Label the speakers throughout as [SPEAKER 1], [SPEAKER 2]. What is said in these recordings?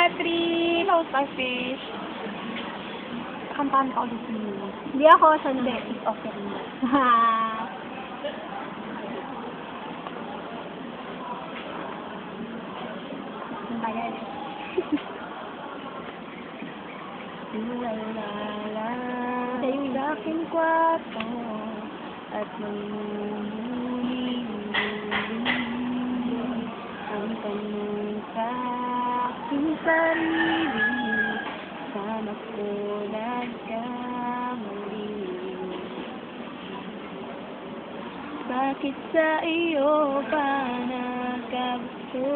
[SPEAKER 1] Patrick! Hello, Starfish! Kantahan ka ulit mo.
[SPEAKER 2] Hindi ako, siya
[SPEAKER 1] Hindi,
[SPEAKER 2] naman.
[SPEAKER 1] it's okay rin.
[SPEAKER 2] Bayan.
[SPEAKER 1] Iwalala
[SPEAKER 2] Sa'yo
[SPEAKER 1] sa aking kwarto at mamumuling ang tanong sa aking sarili. Sana ko nagkamali. Bakit sa iyo pa nagkagusto?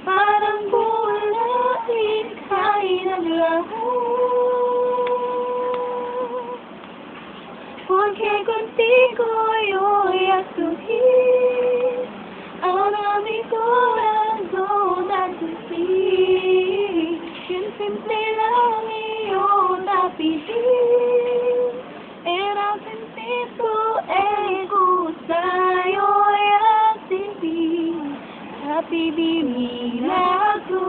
[SPEAKER 1] Parang bulating ay naglaho. Porque contigo yo estoy. Ahora mi corazón así. Bien simple lang iyong napitin. Era sentido ego sa'yo así. Happy di milagro,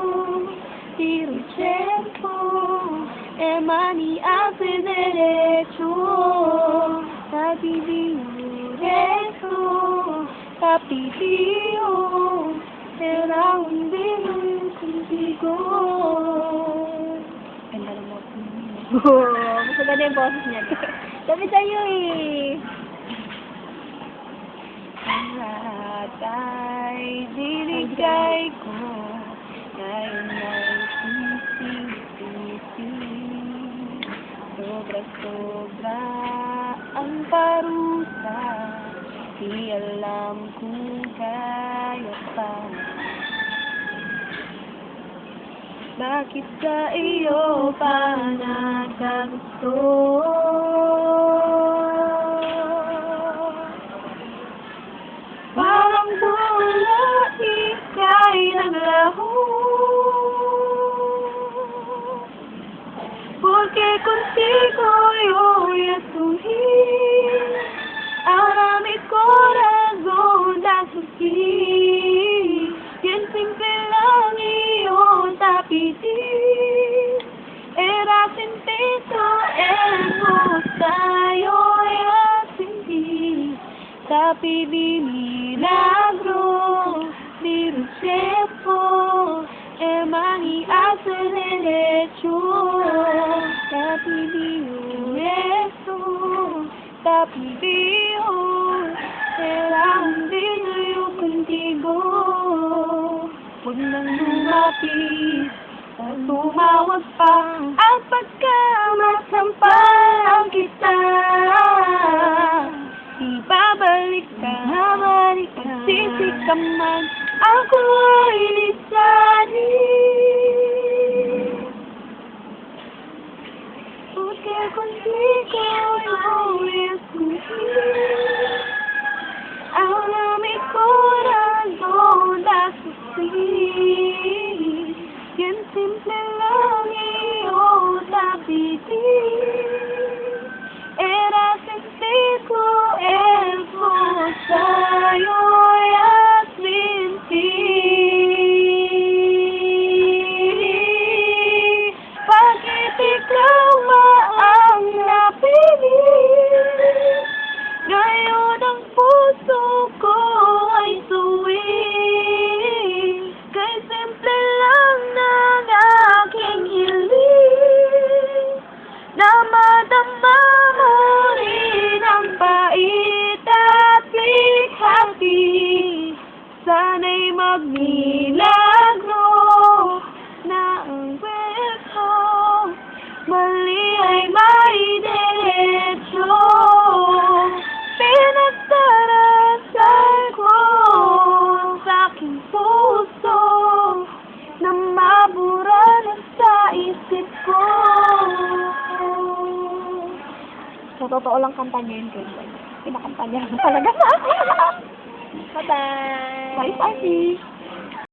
[SPEAKER 1] tiro tiempo, mani hace derecho. Happy di regreso, happy dio, era un día contigo. Ganda ng boses niya.
[SPEAKER 2] Mas maganda yung boses niya. Sabi sa'yo eh.
[SPEAKER 1] Ang lahat ay binigay ko, ngayon ay sisi-sisi. Sobra-sobra ang parusa, di alam kung kaya pa. Bakit sa iyo pa nagkagusto? Parang bola ika'y naglaho. Porque contigo yo estoy. Ahora mi corazón así. Bien simple lang iyong tapitin. Era sentido ego sa'yo así. Tapi di milagro, di tiempo, mani hace derecho. Tapi di eso, tapi Dios, era un día contigo. Huwag nang lumapit at tumawag pa, at pagka masampalang kita, ibabalik ka, magsisi ka man, ako ay lisanin. Porque contigo yo estoy. Ahora mi corazón así. Bien simple lang iyong napitin. Era sentido ego sa'yo at binti. Bakit ikaw ang napilit? Ngayon ang puso ko ay suwi. Kay simple lang ng aking hiling, na madama mo rin ang pait at likhati. Sana'y magmilagro na ang kwento, mali ay may diretso. Pinagdarasal ko sa aking puso na mabura na sa isip ko.
[SPEAKER 2] Sa totoo lang kanta niya yun, Kendall. Pinakanta niya talaga sa akin. Bye-bye!
[SPEAKER 1] Bye, Party!